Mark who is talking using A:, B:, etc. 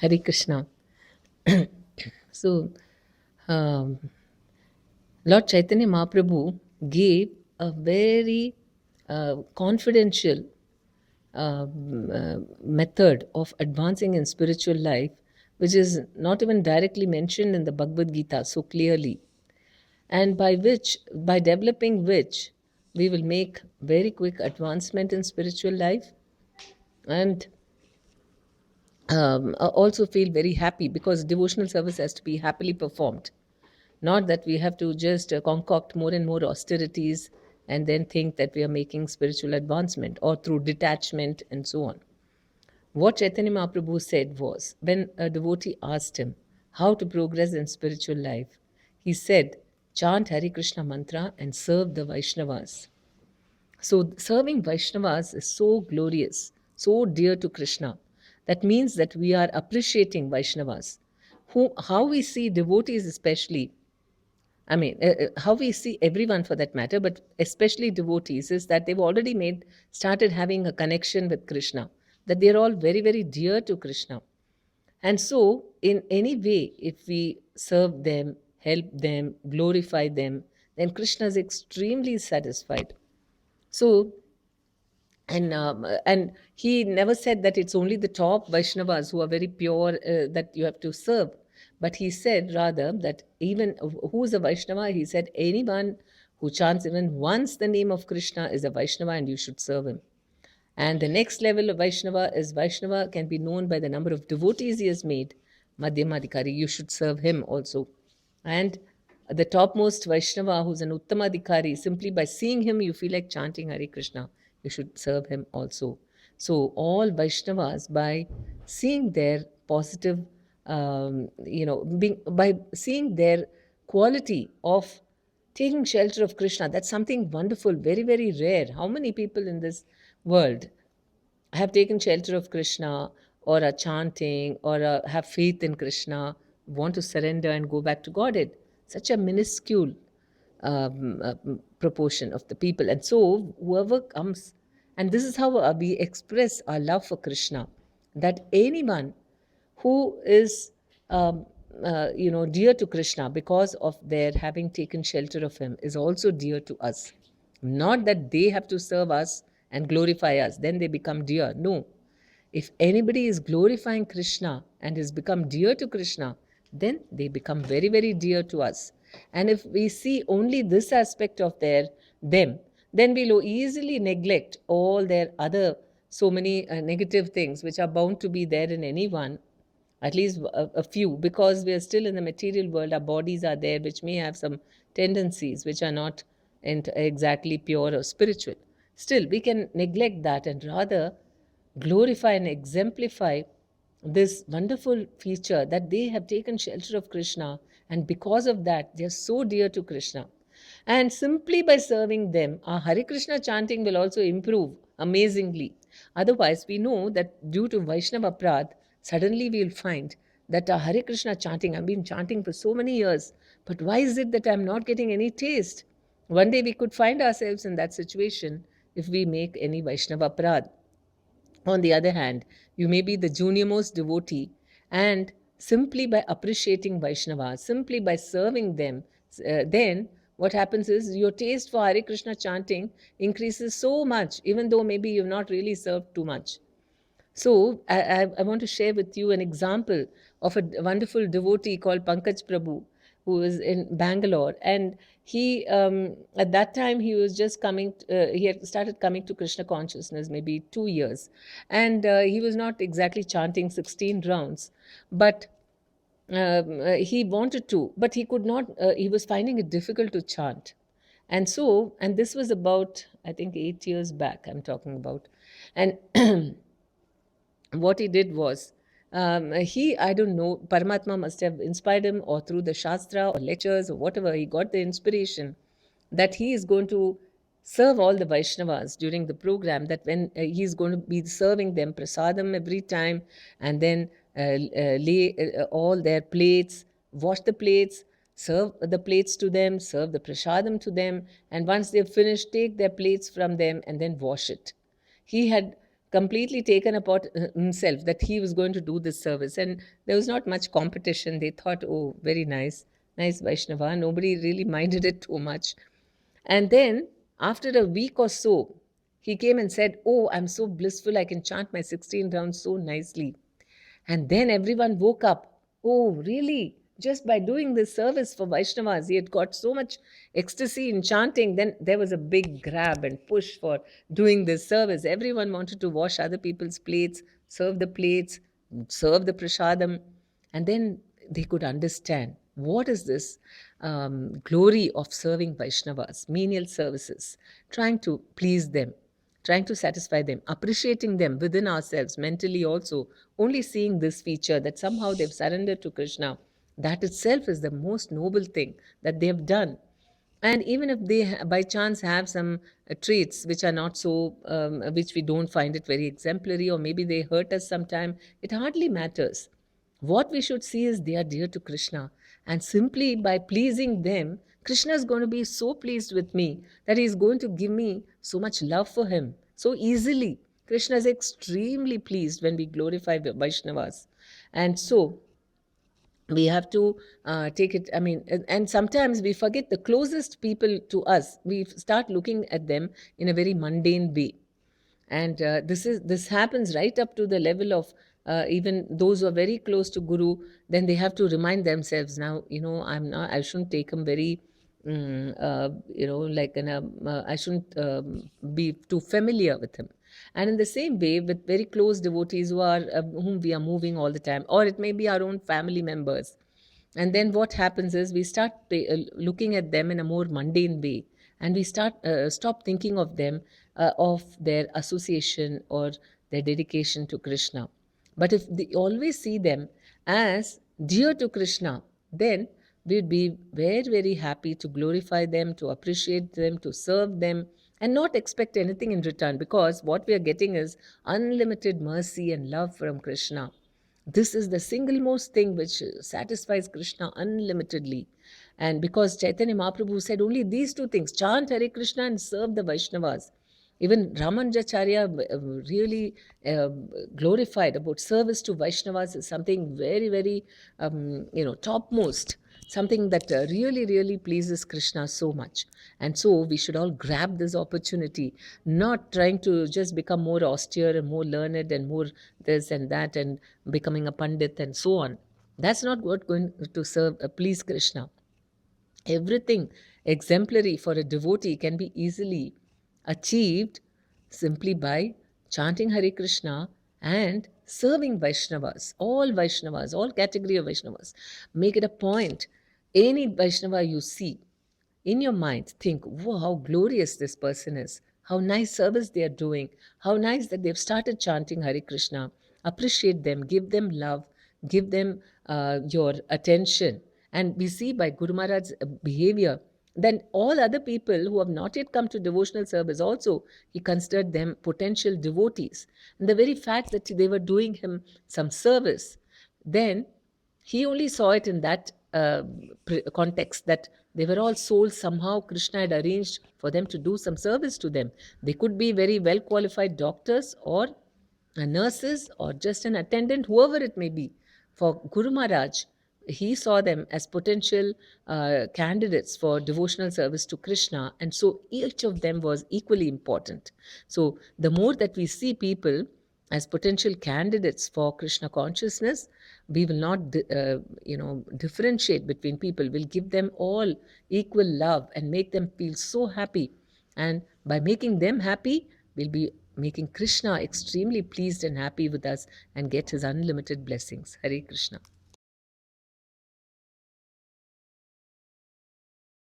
A: Hare Krishna. So, um, Lord Chaitanya Mahaprabhu gave a very confidential method of advancing in spiritual life, which is not even directly mentioned in the Bhagavad Gita so clearly, and by developing which, we will make very quick advancement in spiritual life and also feel very happy because devotional service has to be happily performed. Not that we have to just concoct more and more austerities and then think that we are making spiritual advancement or through detachment and so on. What Chaitanya Mahaprabhu said was, when a devotee asked him how to progress in spiritual life, he said, chant Hare Krishna mantra and serve the Vaishnavas. So, serving Vaishnavas is so glorious, so dear to Krishna. That means that we are appreciating Vaishnavas. How we see devotees, especially, how we see everyone for that matter, but especially devotees, is that they've already started having a connection with Krishna, that they're all very, very dear to Krishna. And so, in any way, if we serve them, help them, glorify them, then Krishna is extremely satisfied. So, and he never said that it's only the top Vaishnavas who are very pure that you have to serve, but he said rather that even who is a Vaishnava, he said anyone who chants even once the name of Krishna is a Vaishnava and you should serve him. And the next level of Vaishnava is Vaishnava can be known by the number of devotees he has made. Madhyamadikari, you should serve him also. And the topmost Vaishnava, who's an Uttamadikari, simply by seeing him, you feel like chanting Hare Krishna. You should serve him also. So, all Vaishnavas, by seeing their positive, by seeing their quality of taking shelter of Krishna, that's something wonderful, very, very rare. How many people in this world have taken shelter of Krishna or are chanting or have faith in Krishna, want to surrender and go back to Godhead? Such a minuscule proportion of the people. And so, whoever comes, and this is how we express our love for Krishna, that anyone who is dear to Krishna because of their having taken shelter of him is also dear to us. Not that they have to serve us and glorify us, then they become dear. No. If anybody is glorifying Krishna and has become dear to Krishna, then they become very, very dear to us. And if we see only this aspect of them, then we'll easily neglect all their other so many negative things which are bound to be there in anyone, at least a few, because we are still in the material world. Our bodies are there, which may have some tendencies which are not exactly pure or spiritual. Still, we can neglect that and rather glorify and exemplify this wonderful feature that they have taken shelter of Krishna, and because of that, they are so dear to Krishna. And simply by serving them, our Hare Krishna chanting will also improve amazingly. Otherwise, we know that due to Vaishnava Prad, suddenly we will find that our Hare Krishna chanting, I've been chanting for so many years, but why is it that I'm not getting any taste? One day we could find ourselves in that situation if we make any Vaishnava Prad. On the other hand, you may be the junior most devotee, and simply by appreciating Vaishnava, simply by serving them, then what happens is your taste for Hare Krishna chanting increases so much, even though maybe you've not really served too much. So, I want to share with you an example of a wonderful devotee called Pankaj Prabhu, who is in Bangalore. And he, at that time, he was just coming, he had started coming to Krishna consciousness maybe 2 years. And he was not exactly chanting 16 rounds, but he wanted to, but he could not, he was finding it difficult to chant. And so, and this was about, I think, 8 years back, I'm talking about. And what he did was, I don't know, Paramatma must have inspired him, or through the Shastra or lectures or whatever, he got the inspiration that he is going to serve all the Vaishnavas during the program, that when he's going to be serving them prasadam every time, and then lay all their plates, wash the plates, serve the plates to them, serve the prasadam to them, and once they've finished, take their plates from them and then wash it. He had completely taken upon himself that he was going to do this service. And there was not much competition. They thought, oh, very nice, nice Vaishnava. Nobody really minded it too much. And then, after a week or so, he came and said, oh, I'm so blissful, I can chant my 16 rounds so nicely. And then everyone woke up. Oh, really? Just by doing this service for Vaishnavas, he had got so much ecstasy in chanting. Then there was a big grab and push for doing this service. Everyone wanted to wash other people's plates, serve the prasadam. And then they could understand what is this glory of serving Vaishnavas, menial services, trying to please them, trying to satisfy them, appreciating them within ourselves, mentally also, only seeing this feature that somehow they've surrendered to Krishna. That itself is the most noble thing that they have done. And even if they by chance have some traits which are not so which we don't find it very exemplary, or maybe they hurt us sometime, it hardly matters. What we should see is they are dear to Krishna, and simply by pleasing them, Krishna is going to be so pleased with me that he is going to give me so much love for him so easily. Krishna is extremely pleased when we glorify Vaishnavas. And so we have to take it, I mean, and sometimes we forget the closest people to us. We start looking at them in a very mundane way. And this happens right up to the level of even those who are very close to Guru. Then they have to remind themselves, now, I shouldn't take him very like I shouldn't be too familiar with him. And in the same way, with very close devotees who are whom we are moving all the time, or it may be our own family members. And then what happens is we start looking at them in a more mundane way, and we stop thinking of them, of their association or their dedication to Krishna. But if we always see them as dear to Krishna, then we'd be very, very happy to glorify them, to appreciate them, to serve them, and not expect anything in return, because what we are getting is unlimited mercy and love from Krishna. This is the single most thing which satisfies Krishna unlimitedly. And because Chaitanya Mahaprabhu said only these two things, chant Hare Krishna and serve the Vaishnavas. Even Ramanujacharya really glorified about service to Vaishnavas is something very, very, topmost, something that really, really pleases Krishna so much. And so we should all grab this opportunity, not trying to just become more austere and more learned and more this and that and becoming a pandit and so on. That's not what going to serve please Krishna. Everything exemplary for a devotee can be easily achieved simply by chanting Hare Krishna and serving Vaishnavas, all category of Vaishnavas. Make it a point. Any Vaishnava you see, in your mind, think, whoa, how glorious this person is. How nice service they are doing. How nice that they've started chanting Hare Krishna. Appreciate them, give them love, give them your attention. And we see by Guru Maharaj's behavior, then all other people who have not yet come to devotional service also, he considered them potential devotees. And the very fact that they were doing him some service, then he only saw it in that context, that they were all souls somehow Krishna had arranged for them to do some service to them. They could be very well qualified doctors or nurses or just an attendant, whoever it may be. For Guru Maharaj, he saw them as potential candidates for devotional service to Krishna, and so each of them was equally important. So the more that we see people as potential candidates for Krishna consciousness, we will not differentiate between people. We'll give them all equal love and make them feel so happy. And by making them happy, we'll be making Krishna extremely pleased and happy with us and get his unlimited blessings. Hare Krishna.